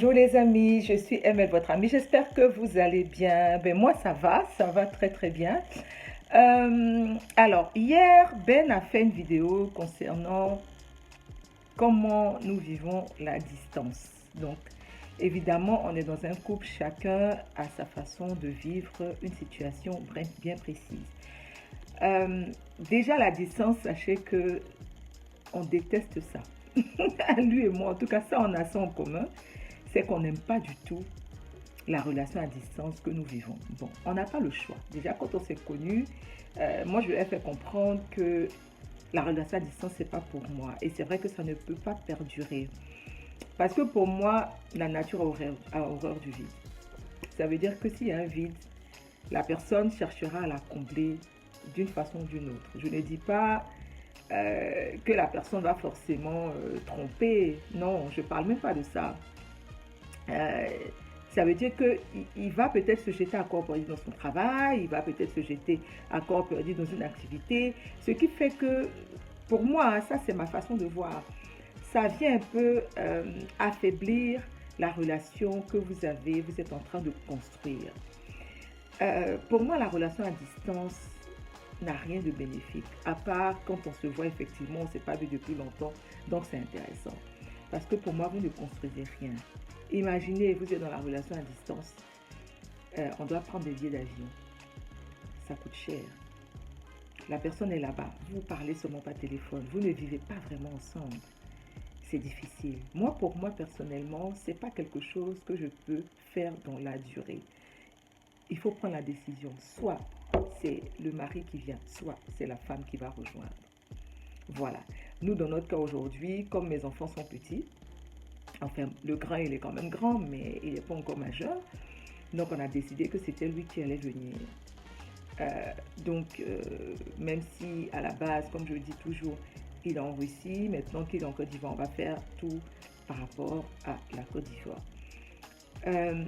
Bonjour les amis, je suis Emel, votre amie. J'espère que vous allez bien. Moi ça va très très bien. Alors, hier, Ben a fait une vidéo concernant comment nous vivons la distance. Donc, évidemment, on est dans un couple, chacun a sa façon de vivre une situation bien précise. Euh, Déjà, la distance, sachez que on déteste ça. Lui et moi, en tout cas, ça, on a ça en commun. C'est qu'on n'aime pas du tout la relation à distance que nous vivons. Bon, on n'a pas le choix. Déjà, quand on s'est connus, moi, je lui ai fait comprendre que la relation à distance, c'est pas pour moi. Et c'est vrai que ça ne peut pas perdurer. Parce que pour moi, la nature a horreur du vide. Ça veut dire que s'il y a un vide, la personne cherchera à la combler d'une façon ou d'une autre. Je ne dis pas que la personne va forcément tromper. Non, je ne parle même pas de ça. Euh, Ça veut dire qu'il va peut-être se jeter à corps perdu dans son travail, il va peut-être se jeter à corps perdu dans une activité. Ce qui fait que, pour moi, ça c'est ma façon de voir, ça vient un peu affaiblir la relation que vous êtes en train de construire. Pour moi, la relation à distance n'a rien de bénéfique, à part quand on se voit effectivement, on ne s'est pas vu depuis longtemps, donc c'est intéressant. Parce que pour moi, vous ne construisez rien. Imaginez, vous êtes dans la relation à distance, on doit prendre des billets d'avion, ça coûte cher. La personne est là-bas, vous parlez seulement par téléphone, vous ne vivez pas vraiment ensemble. C'est difficile. Moi, pour moi personnellement, c'est pas quelque chose que je peux faire dans la durée. Il faut prendre la décision. Soit c'est le mari qui vient, soit c'est la femme qui va rejoindre. Voilà. Nous, dans notre cas aujourd'hui, comme mes enfants sont petits, enfin, le grand, il est quand même grand, mais il n'est pas encore majeur. Donc, on a décidé que c'était lui qui allait venir. Euh, donc, même si à la base, comme je le dis toujours, il est en Russie, maintenant qu'il est en Côte d'Ivoire, on va faire tout par rapport à la Côte d'Ivoire. Euh,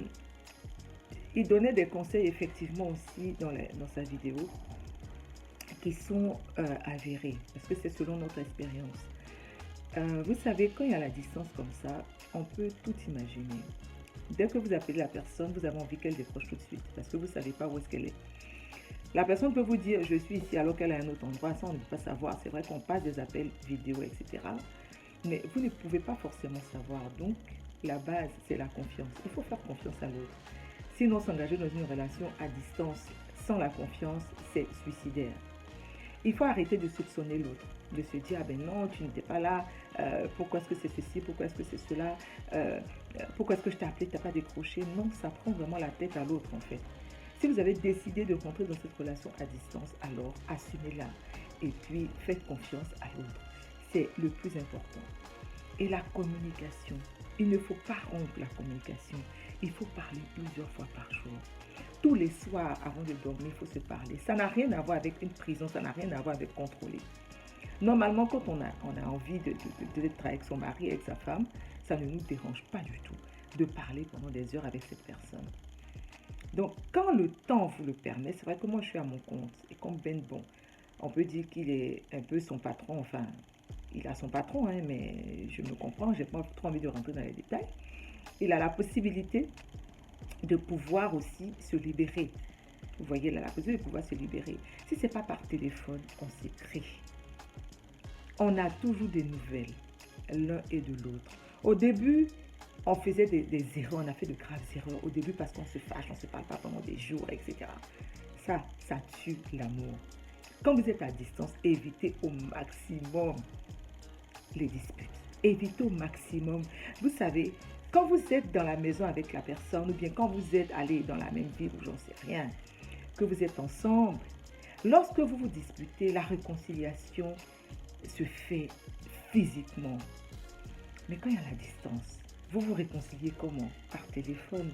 il donnait des conseils effectivement aussi dans sa vidéo qui sont avérés, parce que c'est selon notre expérience. Vous savez, quand il y a la distance comme ça, on peut tout imaginer. Dès que vous appelez la personne, vous avez envie qu'elle décroche tout de suite, parce que vous ne savez pas où est-ce qu'elle est. La personne peut vous dire je suis ici alors qu'elle est à un autre endroit, ça on ne peut pas savoir. C'est vrai qu'on passe des appels vidéo, etc. Mais vous ne pouvez pas forcément savoir. Donc, la base, c'est la confiance. Il faut faire confiance à l'autre. Sinon, s'engager dans une relation à distance sans la confiance, c'est suicidaire. Il faut arrêter de soupçonner l'autre, de se dire ah ben non, tu n'étais pas là, pourquoi est-ce que c'est ceci, pourquoi est-ce que c'est cela, pourquoi est-ce que je t'ai appelé, tu n'as pas décroché. Non, ça prend vraiment la tête à l'autre en fait. Si vous avez décidé de rentrer dans cette relation à distance, alors assumez-la et puis faites confiance à l'autre. C'est le plus important. Et la communication. Il ne faut pas rompre la communication. Il faut parler plusieurs fois par jour. Tous les soirs, avant de dormir, il faut se parler. Ça n'a rien à voir avec une prison, ça n'a rien à voir avec contrôler. Normalement, quand on a envie d'être avec son mari, avec sa femme, ça ne nous dérange pas du tout de parler pendant des heures avec cette personne. Donc, quand le temps vous le permet, c'est vrai que moi je suis à mon compte. Et comme Ben, bon, on peut dire qu'il est un peu son patron, enfin, il a son patron, hein, mais je me comprends, j'ai pas trop envie de rentrer dans les détails. Il a la possibilité de pouvoir aussi se libérer. Vous voyez, il a la possibilité de pouvoir se libérer. Si ce n'est pas par téléphone, on s'écrit. On a toujours des nouvelles, l'un et de l'autre. Au début, on faisait des erreurs, on a fait de graves erreurs. Au début, parce qu'on se fâche, on ne se parle pas pendant des jours, etc. Ça tue l'amour. Quand vous êtes à distance, évitez au maximum les disputes. Évitez au maximum. Vous savez, quand vous êtes dans la maison avec la personne, ou bien quand vous êtes allé dans la même ville, ou j'en sais rien, que vous êtes ensemble, lorsque vous vous disputez, la réconciliation se fait physiquement. Mais quand il y a la distance, vous vous réconciliez comment? Par téléphone.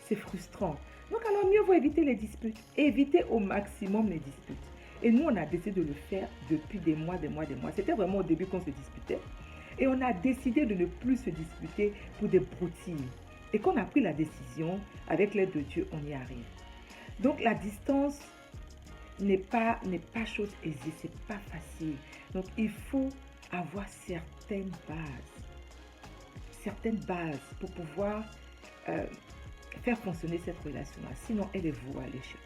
C'est frustrant. Donc alors mieux vaut éviter les disputes. Évitez au maximum les disputes. Et nous, on a décidé de le faire depuis des mois, des mois, des mois. C'était vraiment au début qu'on se disputait. Et on a décidé de ne plus se disputer pour des broutilles. Et qu'on a pris la décision, avec l'aide de Dieu, on y arrive. Donc la distance n'est pas chose aisée, c'est pas facile. Donc il faut avoir certaines bases. certaines bases pour pouvoir faire fonctionner cette relation-là. Sinon, elle est vouée à l'échec.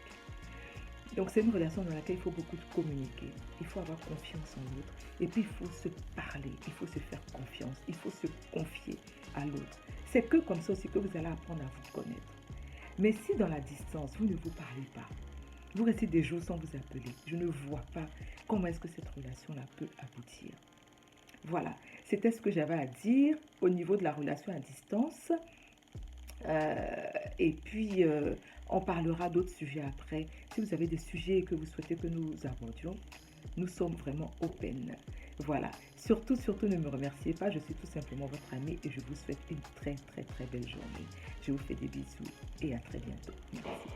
Donc, c'est une relation dans laquelle il faut beaucoup communiquer. Il faut avoir confiance en l'autre. Et puis, il faut se parler. Il faut se faire confiance. Il faut se confier à l'autre. C'est que comme ça aussi que vous allez apprendre à vous connaître. Mais si dans la distance, vous ne vous parlez pas, vous restez des jours sans vous appeler, je ne vois pas comment est-ce que cette relation-là peut aboutir. Voilà, c'était ce que j'avais à dire au niveau de la relation à distance. Et puis, on parlera d'autres sujets après. Si vous avez des sujets que vous souhaitez que nous abordions, nous sommes vraiment open. Voilà. Surtout, ne me remerciez pas. Je suis tout simplement votre amie et je vous souhaite une très, très, très belle journée. Je vous fais des bisous et à très bientôt. Merci.